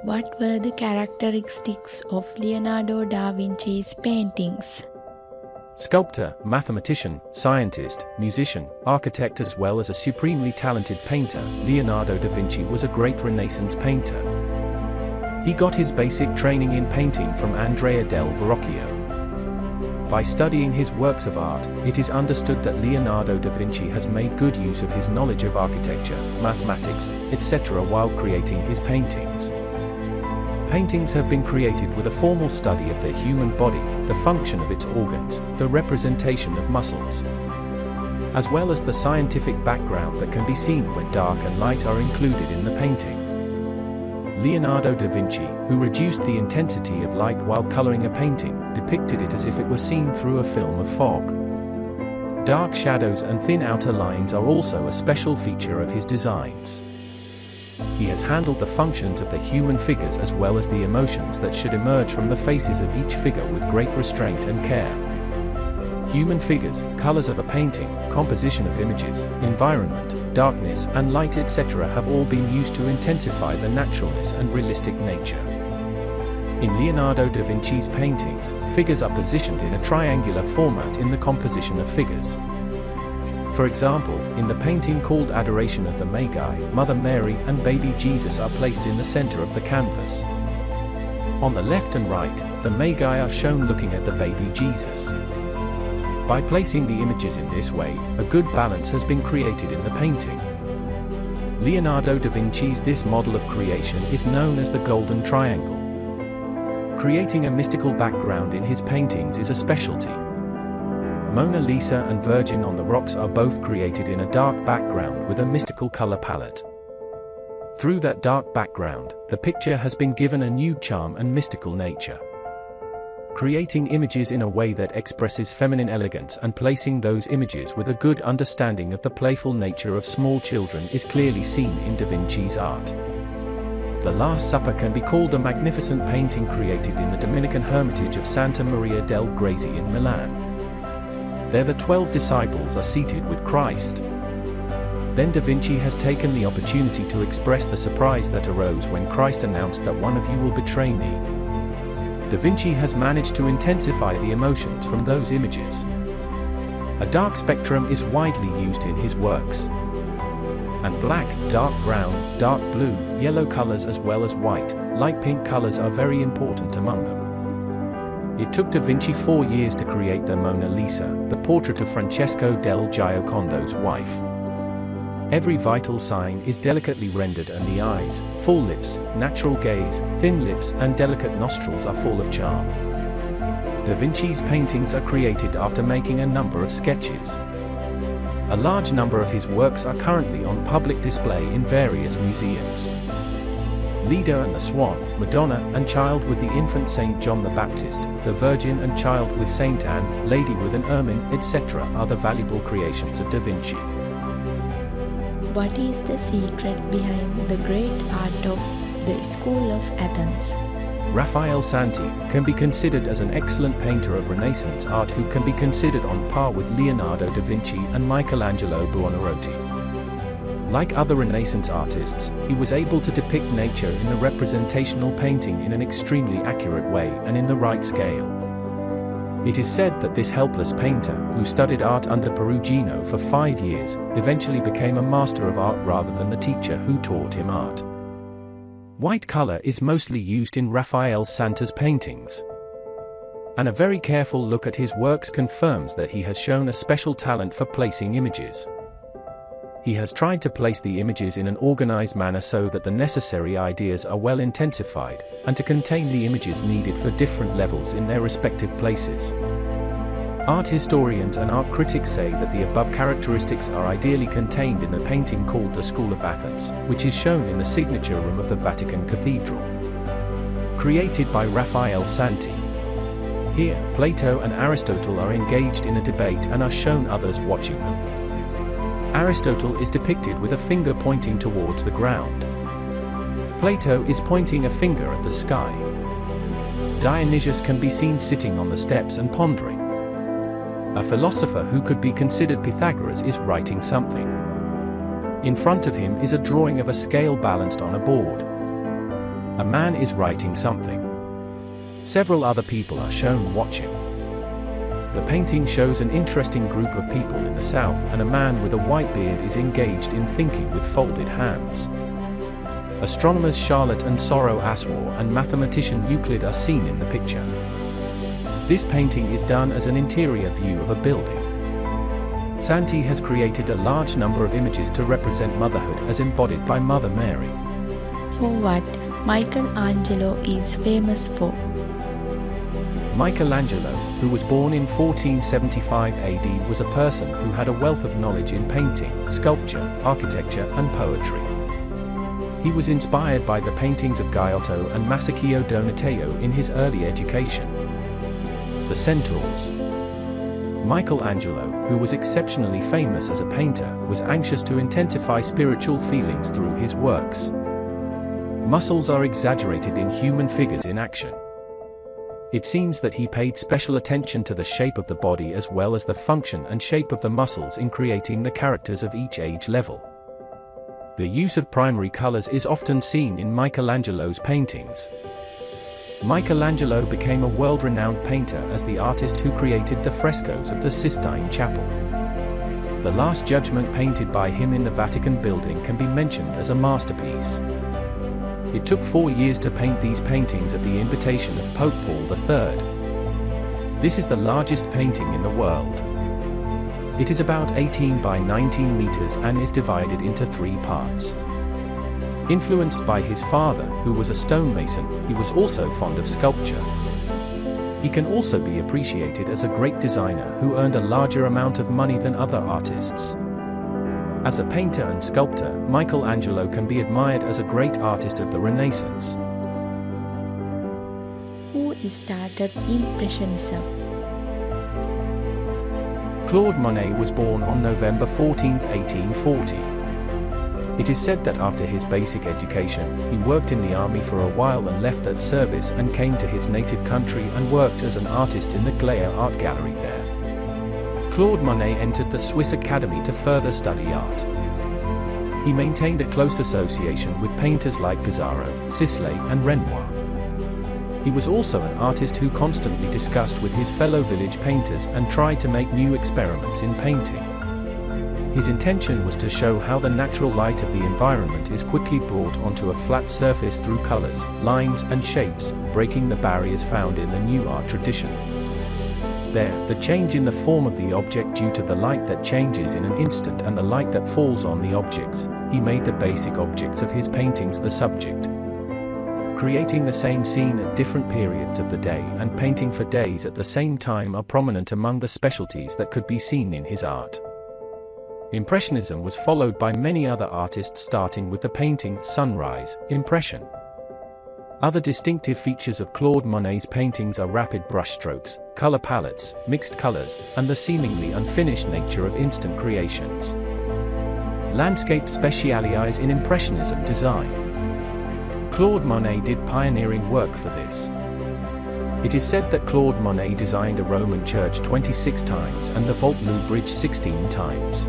What were the characteristics of Leonardo da Vinci's paintings? Sculptor, mathematician, scientist, musician, architect as well as a supremely talented painter, Leonardo da Vinci was a great Renaissance painter. He got his basic training in painting from Andrea del Verrocchio. By studying his works of art, it is understood that Leonardo da Vinci has made good use of his knowledge of architecture, mathematics, etc. while creating his paintings. Paintings have been created with a formal study of the human body, the function of its organs, the representation of muscles, as well as the scientific background that can be seen when dark and light are included in the painting. Leonardo da Vinci, who reduced the intensity of light while coloring a painting, depicted it as if it were seen through a film of fog. Dark shadows and thin outer lines are also a special feature of his designs. He has handled the functions of the human figures as well as the emotions that should emerge from the faces of each figure with great restraint and care. Human figures, colors of a painting, composition of images, environment, darkness and light etc. have all been used to intensify the naturalness and realistic nature. In Leonardo da Vinci's paintings, figures are positioned in a triangular format in the composition of figures. For example, in the painting called Adoration of the Magi, Mother Mary and Baby Jesus are placed in the center of the canvas. On the left and right, the Magi are shown looking at the baby Jesus. By placing the images in this way, a good balance has been created in the painting. Leonardo da Vinci's this model of creation is known as the Golden Triangle. Creating a mystical background in his paintings is a specialty. Mona Lisa and Virgin on the Rocks are both created in a dark background with a mystical color palette. Through that dark background, the picture has been given a new charm and mystical nature. Creating images in a way that expresses feminine elegance and placing those images with a good understanding of the playful nature of small children is clearly seen in Da Vinci's art. The Last Supper can be called a magnificent painting created in the Dominican hermitage of Santa Maria del Grazie in Milan. There the 12 disciples are seated with Christ. Then Da Vinci has taken the opportunity to express the surprise that arose when Christ announced that one of you will betray me. Da Vinci has managed to intensify the emotions from those images. A dark spectrum is widely used in his works. And black, dark brown, dark blue, yellow colors as well as white, light pink colors are very important among them. It took Da Vinci 4 years to create the Mona Lisa, the portrait of Francesco del Giocondo's wife. Every vital sign is delicately rendered and the eyes, full lips, natural gaze, thin lips and delicate nostrils are full of charm. Da Vinci's paintings are created after making a number of sketches. A large number of his works are currently on public display in various museums. Leda and the Swan, Madonna and Child with the Infant Saint John the Baptist, the Virgin and Child with Saint Anne, Lady with an Ermine, etc. are the valuable creations of Da Vinci. What is the secret behind the great art of the School of Athens? Raphael Santi can be considered as an excellent painter of Renaissance art who can be considered on par with Leonardo da Vinci and Michelangelo Buonarroti. Like other Renaissance artists, he was able to depict nature in the representational painting in an extremely accurate way and in the right scale. It is said that this helpless painter, who studied art under Perugino for 5 years, eventually became a master of art rather than the teacher who taught him art. White color is mostly used in Raphael Santi's paintings. And a very careful look at his works confirms that he has shown a special talent for placing images. He has tried to place the images in an organized manner so that the necessary ideas are well intensified, and to contain the images needed for different levels in their respective places. Art historians and art critics say that the above characteristics are ideally contained in the painting called the School of Athens, which is shown in the signature room of the Vatican Cathedral. Created by Raphael Santi. Here, Plato and Aristotle are engaged in a debate and are shown others watching them. Aristotle is depicted with a finger pointing towards the ground. Plato is pointing a finger at the sky. Dionysius can be seen sitting on the steps and pondering. A philosopher who could be considered Pythagoras is writing something. In front of him is a drawing of a scale balanced on a board. A man is writing something. Several other people are shown watching. The painting shows an interesting group of people in the south, and a man with a white beard is engaged in thinking with folded hands. Astronomers Charlotte and Sorrow Aswar and mathematician Euclid are seen in the picture. This painting is done as an interior view of a building. Santi has created a large number of images to represent motherhood as embodied by Mother Mary. For what Michelangelo is famous for? Michelangelo, who was born in 1475 AD, was a person who had a wealth of knowledge in painting, sculpture, architecture, and poetry. He was inspired by the paintings of Giotto and Masaccio Donatello in his early education. The Centaurs. Michelangelo, who was exceptionally famous as a painter, was anxious to intensify spiritual feelings through his works. Muscles are exaggerated in human figures in action. It seems that he paid special attention to the shape of the body as well as the function and shape of the muscles in creating the characters of each age level. The use of primary colors is often seen in Michelangelo's paintings. Michelangelo became a world-renowned painter as the artist who created the frescoes of the Sistine Chapel. The Last Judgment painted by him in the Vatican building can be mentioned as a masterpiece. It took 4 years to paint these paintings at the invitation of Pope Paul III. This is the largest painting in the world. It is about 18 by 19 meters and is divided into 3 parts. Influenced by his father, who was a stonemason, he was also fond of sculpture. He can also be appreciated as a great designer who earned a larger amount of money than other artists. As a painter and sculptor, Michelangelo can be admired as a great artist of the Renaissance. Who started Impressionism? Claude Monet was born on November 14, 1840. It is said that after his basic education, he worked in the army for a while and left that service and came to his native country and worked as an artist in the Glea art gallery there. Claude Monet entered the Swiss Academy to further study art. He maintained a close association with painters like Pissarro, Sisley, and Renoir. He was also an artist who constantly discussed with his fellow village painters and tried to make new experiments in painting. His intention was to show how the natural light of the environment is quickly brought onto a flat surface through colors, lines, and shapes, breaking the barriers found in the new art tradition. There, the change in the form of the object due to the light that changes in an instant and the light that falls on the objects, he made the basic objects of his paintings the subject. Creating the same scene at different periods of the day and painting for days at the same time are prominent among the specialties that could be seen in his art. Impressionism was followed by many other artists starting with the painting Sunrise, Impression. Other distinctive features of Claude Monet's paintings are rapid brushstrokes, color palettes, mixed colors, and the seemingly unfinished nature of instant creations. Landscape specializes in Impressionism design. Claude Monet did pioneering work for this. It is said that Claude Monet designed a Roman church 26 times and the Vault Bridge 16 times.